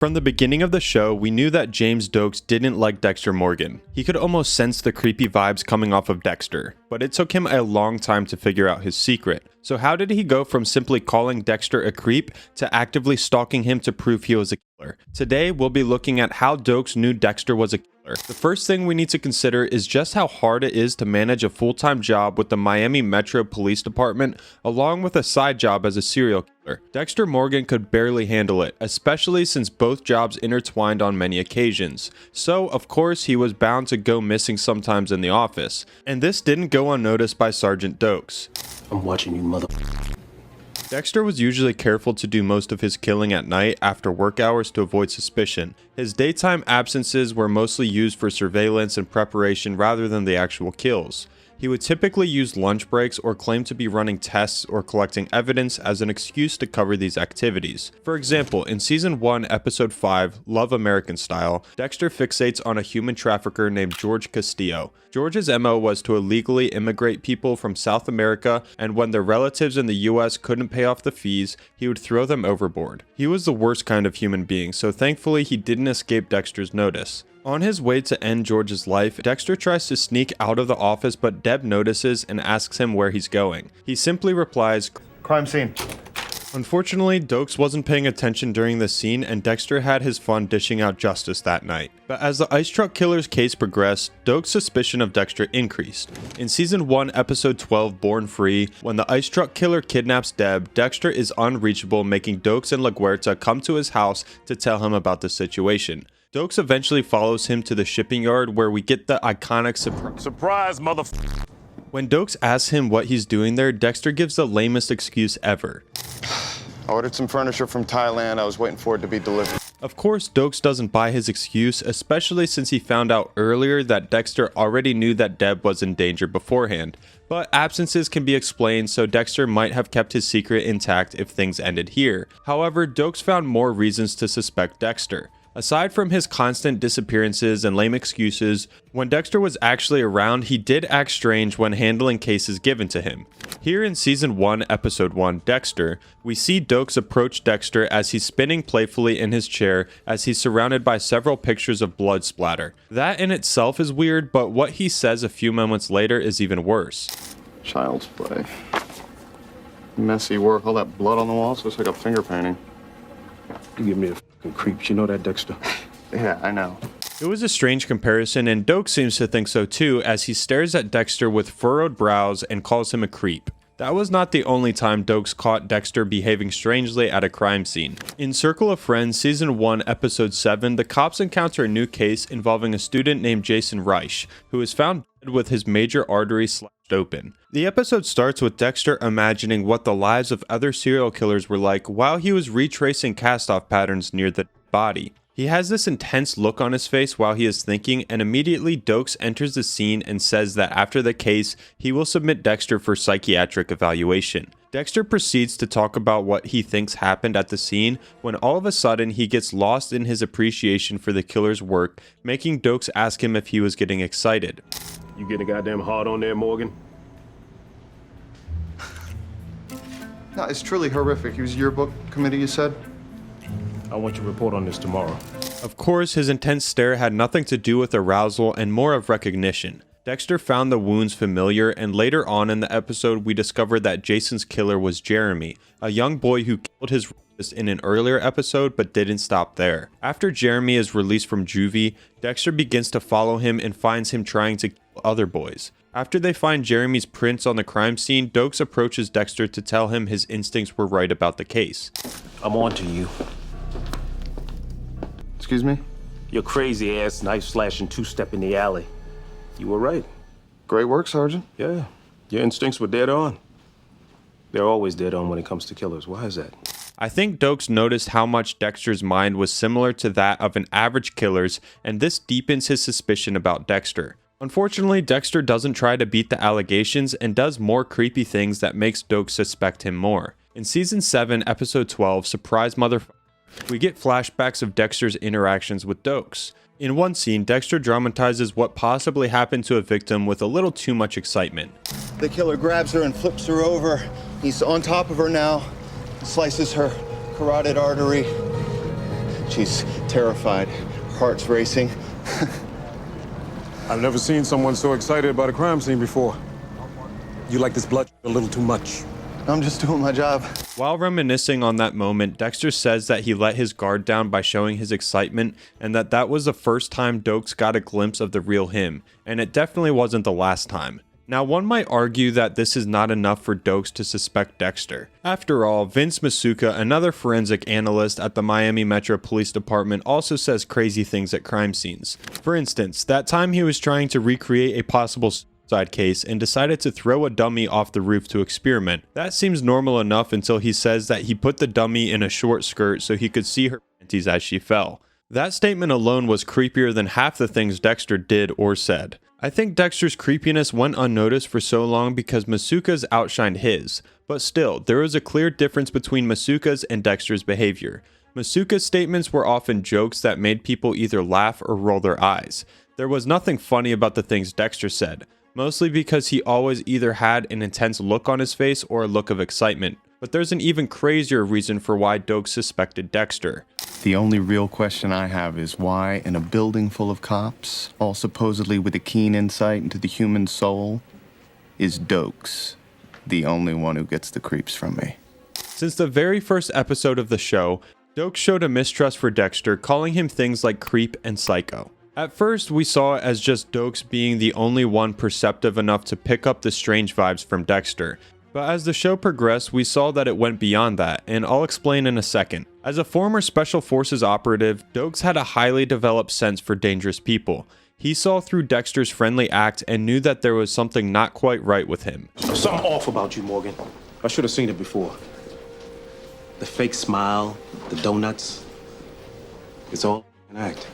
From the beginning of the show, we knew that James Doakes didn't like Dexter Morgan. He could almost sense the creepy vibes coming off of Dexter, but it took him a long time to figure out his secret. So how did he go from simply calling Dexter a creep to actively stalking him to prove he was a killer? Today, we'll be looking at how Doakes knew Dexter was a killer. The first thing we need to consider is just how hard it is to manage a full-time job with the Miami Metro Police Department, along with a side job as a serial killer. Dexter Morgan could barely handle it, especially since both jobs intertwined on many occasions. So, of course, he was bound to go missing sometimes in the office. And this didn't go unnoticed by Sergeant Doakes. I'm watching you, mother. Dexter was usually careful to do most of his killing at night after work hours to avoid suspicion. His daytime absences were mostly used for surveillance and preparation rather than the actual kills. He would typically use lunch breaks or claim to be running tests or collecting evidence as an excuse to cover these activities. For example, in Season 1, Episode 5, Love American Style, Dexter fixates on a human trafficker named George Castillo. George's MO was to illegally immigrate people from South America, and when their relatives in the US couldn't pay off the fees, he would throw them overboard. He was the worst kind of human being, so thankfully he didn't escape Dexter's notice. On his way to end George's life, Dexter tries to sneak out of the office, but Deb notices and asks him where he's going. He simply replies, "Crime scene." Unfortunately, Doakes wasn't paying attention during the scene, and Dexter had his fun dishing out justice that night. But as the ice truck killer's case progressed, Doakes' suspicion of Dexter increased. In Season 1, Episode 12, Born Free, when the ice truck killer kidnaps Deb, Dexter is unreachable, making Doakes and LaGuerta come to his house to tell him about the situation. Doakes eventually follows him to the shipping yard, where we get the iconic Surprise, motherfucker. When Doakes asks him what he's doing there, Dexter gives the lamest excuse ever. I ordered some furniture from Thailand. I was waiting for it to be delivered. Of course, Doakes doesn't buy his excuse, especially since he found out earlier that Dexter already knew that Deb was in danger beforehand. But absences can be explained, so Dexter might have kept his secret intact if things ended here. However, Doakes found more reasons to suspect Dexter. Aside from his constant disappearances and lame excuses, when Dexter was actually around, he did act strange when handling cases given to him. Here in Season 1, Episode 1, Dexter, we see Doakes approach Dexter as he's spinning playfully in his chair as he's surrounded by several pictures of blood splatter. That in itself is weird, but what he says a few moments later is even worse. Child's play. Messy work. All that blood on the walls looks like a finger painting. You give me the fucking creeps. You know that, Dexter? Yeah, I know. It was a strange comparison, and Doakes seems to think so too, as he stares at Dexter with furrowed brows and calls him a creep. That was not the only time Doakes caught Dexter behaving strangely at a crime scene. In Circle of Friends, Season 1, Episode 7, the cops encounter a new case involving a student named Jason Reich, who is found dead with his major artery slashed open. The episode starts with Dexter imagining what the lives of other serial killers were like while he was retracing cast-off patterns near the body. He has this intense look on his face while he is thinking, and immediately Doakes enters the scene and says that after the case, he will submit Dexter for psychiatric evaluation. Dexter proceeds to talk about what he thinks happened at the scene when all of a sudden he gets lost in his appreciation for the killer's work, making Doakes ask him if he was getting excited. You getting goddamn hard on there, Morgan? No, it's truly horrific. He was yearbook committee, you said? I want you to report on this tomorrow. Of course, his intense stare had nothing to do with arousal and more of recognition. Dexter found the wounds familiar, and later on in the episode we discovered that Jason's killer was Jeremy, a young boy who killed his rapist in an earlier episode but didn't stop there. After Jeremy is released from juvie, Dexter begins to follow him and finds him trying to kill other boys. After they find Jeremy's prints on the crime scene, Doakes approaches Dexter to tell him his instincts were right about the case. I'm on to you. Excuse me? Your crazy ass knife slashing two-step in the alley. You were right. Great work, Sergeant. Yeah, your instincts were dead on. They're always dead on when it comes to killers. Why is that? I think Doakes noticed how much Dexter's mind was similar to that of an average killer's, and this deepens his suspicion about Dexter. Unfortunately, Dexter doesn't try to beat the allegations and does more creepy things that makes Doakes suspect him more. In Season 7, Episode 12, Surprise Motherfucker, we get flashbacks of Dexter's interactions with Doakes. In one scene, Dexter dramatizes what possibly happened to a victim with a little too much excitement. The killer grabs her and flips her over. He's on top of her now, slices her carotid artery. She's terrified. Her heart's racing. I've never seen someone so excited about a crime scene before. You like this blood a little too much. I'm just doing my job. While reminiscing on that moment, Dexter says that he let his guard down by showing his excitement and that was the first time Doakes got a glimpse of the real him, and it definitely wasn't the last time. Now, one might argue that this is not enough for Doakes to suspect Dexter. After all, Vince Masuka, another forensic analyst at the Miami Metro Police Department, also says crazy things at crime scenes. For instance, that time he was trying to recreate a possible suicide case and decided to throw a dummy off the roof to experiment. That seems normal enough until he says that he put the dummy in a short skirt so he could see her panties as she fell. That statement alone was creepier than half the things Dexter did or said. I think Dexter's creepiness went unnoticed for so long because Masuka's outshined his, but still, there is a clear difference between Masuka's and Dexter's behavior. Masuka's statements were often jokes that made people either laugh or roll their eyes. There was nothing funny about the things Dexter said, mostly because he always either had an intense look on his face or a look of excitement. But there's an even crazier reason for why Doakes suspected Dexter. The only real question I have is why, in a building full of cops, all supposedly with a keen insight into the human soul, is Doakes the only one who gets the creeps from me? Since the very first episode of the show, Doakes showed a mistrust for Dexter, calling him things like creep and psycho. At first, we saw it as just Doakes being the only one perceptive enough to pick up the strange vibes from Dexter. But as the show progressed, we saw that it went beyond that, and I'll explain in a second. As a former Special Forces operative, Doakes had a highly developed sense for dangerous people. He saw through Dexter's friendly act and knew that there was something not quite right with him. Something off about you, Morgan. I should have seen it before. The fake smile, the donuts. It's all an act.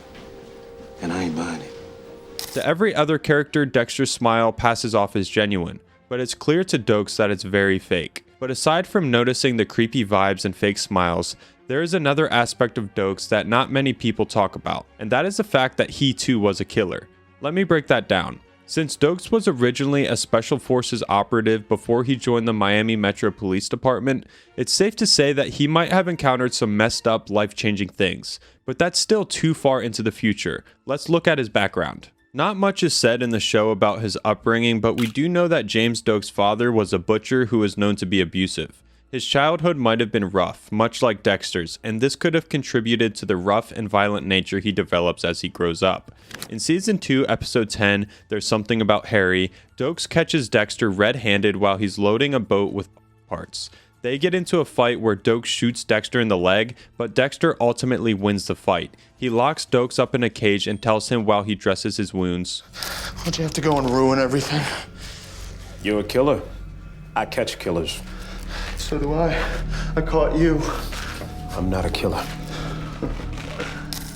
And I ain't buying it. To every other character, Dexter's smile passes off as genuine, but it's clear to Doakes that it's very fake. But aside from noticing the creepy vibes and fake smiles, there is another aspect of Doakes that not many people talk about, and that is the fact that he too was a killer. Let me break that down. Since Doakes was originally a Special Forces operative before he joined the Miami Metro Police Department, it's safe to say that he might have encountered some messed up, life-changing things. But that's still too far into the future. Let's look at his background. Not much is said in the show about his upbringing, but we do know that James Doakes' father was a butcher who was known to be abusive. His childhood might have been rough, much like Dexter's, and this could have contributed to the rough and violent nature he develops as he grows up. In Season 2, Episode 10, There's Something About Harry, Doakes catches Dexter red-handed while he's loading a boat with parts. They get into a fight where Doakes shoots Dexter in the leg, but Dexter ultimately wins the fight. He locks Doakes up in a cage and tells him while he dresses his wounds, Why'd you have to go and ruin everything? You're a killer. I catch killers. So do I. I caught you. I'm not a killer.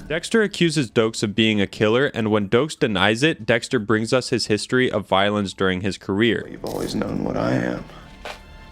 Dexter accuses Doakes of being a killer, and when Doakes denies it, Dexter brings us his history of violence during his career. You've always known what I am.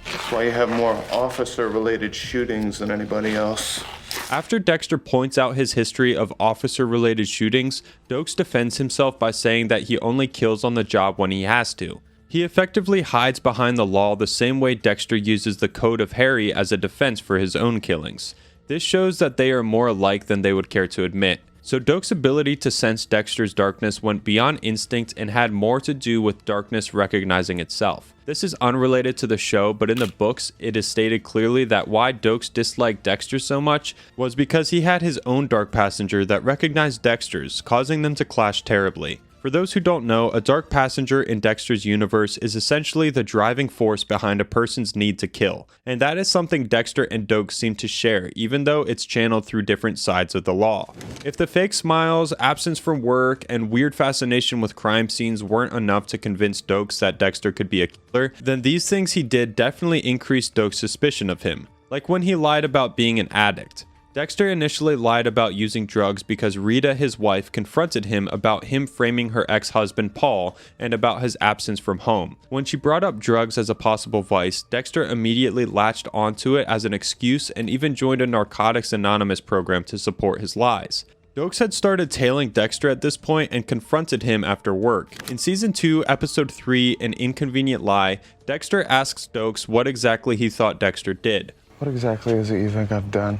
That's why you have more officer-related shootings than anybody else. After Dexter points out his history of officer-related shootings, Doakes defends himself by saying that he only kills on the job when he has to. He effectively hides behind the law the same way Dexter uses the Code of Harry as a defense for his own killings. This shows that they are more alike than they would care to admit. So Doakes' ability to sense Dexter's darkness went beyond instinct and had more to do with darkness recognizing itself. This is unrelated to the show, but in the books, it is stated clearly that why Doakes disliked Dexter so much was because he had his own dark passenger that recognized Dexter's, causing them to clash terribly. For those who don't know, a dark passenger in Dexter's universe is essentially the driving force behind a person's need to kill, and that is something Dexter and Doakes seem to share, even though it's channeled through different sides of the law. If the fake smiles, absence from work, and weird fascination with crime scenes weren't enough to convince Doakes that Dexter could be a killer, then these things he did definitely increased Doakes' suspicion of him, like when he lied about being an addict. Dexter initially lied about using drugs because Rita, his wife, confronted him about him framing her ex-husband Paul and about his absence from home. When she brought up drugs as a possible vice, Dexter immediately latched onto it as an excuse and even joined a Narcotics Anonymous program to support his lies. Doakes had started tailing Dexter at this point and confronted him after work. In Season 2, Episode 3, An Inconvenient Lie, Dexter asks Doakes what exactly he thought Dexter did. What exactly is it you think I've done?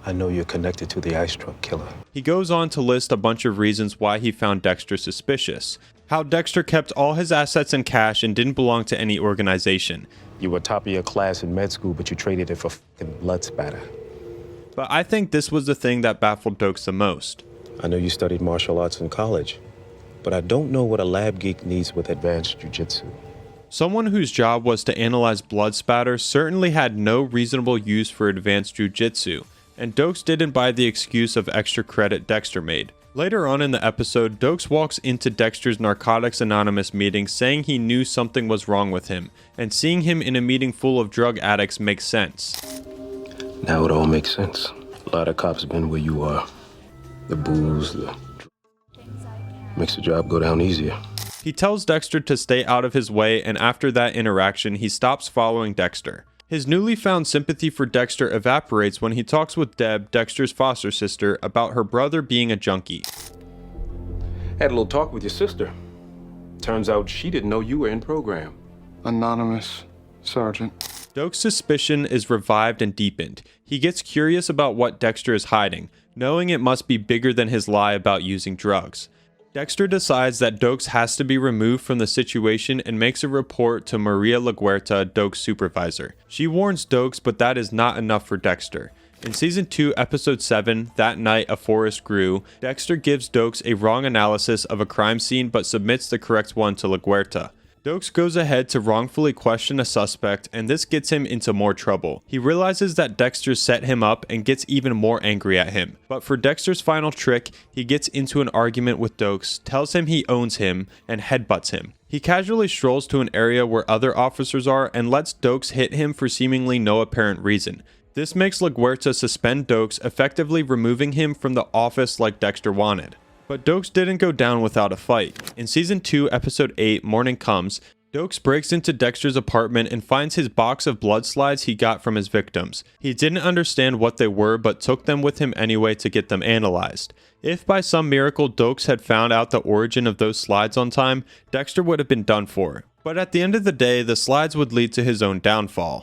I know you're connected to the ice truck killer. He goes on to list a bunch of reasons why he found Dexter suspicious. How Dexter kept all his assets in cash and didn't belong to any organization. You were top of your class in med school, but you traded it for fucking blood spatter. But I think this was the thing that baffled Doakes the most. I know you studied martial arts in college, but I don't know what a lab geek needs with advanced jujitsu. Someone whose job was to analyze blood spatter certainly had no reasonable use for advanced jujitsu, and Doakes didn't buy the excuse of extra credit Dexter made. Later on in the episode, Doakes walks into Dexter's Narcotics Anonymous meeting saying he knew something was wrong with him, and seeing him in a meeting full of drug addicts makes sense. Now it all makes sense. A lot of cops been where you are. The booze, makes the job go down easier. He tells Dexter to stay out of his way, and after that interaction, he stops following Dexter. His newly found sympathy for Dexter evaporates when he talks with Deb, Dexter's foster sister, about her brother being a junkie. Had a little talk with your sister. Turns out she didn't know you were in program. Anonymous, Sergeant. Doakes' suspicion is revived and deepened. He gets curious about what Dexter is hiding, knowing it must be bigger than his lie about using drugs. Dexter decides that Doakes has to be removed from the situation and makes a report to Maria LaGuerta, Doakes' supervisor. She warns Doakes, but that is not enough for Dexter. In Season 2, Episode 7, That Night a Forest Grew, Dexter gives Doakes a wrong analysis of a crime scene but submits the correct one to LaGuerta. Doakes goes ahead to wrongfully question a suspect, and this gets him into more trouble. He realizes that Dexter set him up and gets even more angry at him. But for Dexter's final trick, he gets into an argument with Doakes, tells him he owns him, and headbutts him. He casually strolls to an area where other officers are and lets Doakes hit him for seemingly no apparent reason. This makes LaGuerta suspend Doakes, effectively removing him from the office like Dexter wanted. But Doakes didn't go down without a fight. In Season 2, Episode 8, Morning Comes, Doakes breaks into Dexter's apartment and finds his box of blood slides he got from his victims. He didn't understand what they were, but took them with him anyway to get them analyzed. If by some miracle Doakes had found out the origin of those slides on time, Dexter would have been done for. But at the end of the day, the slides would lead to his own downfall.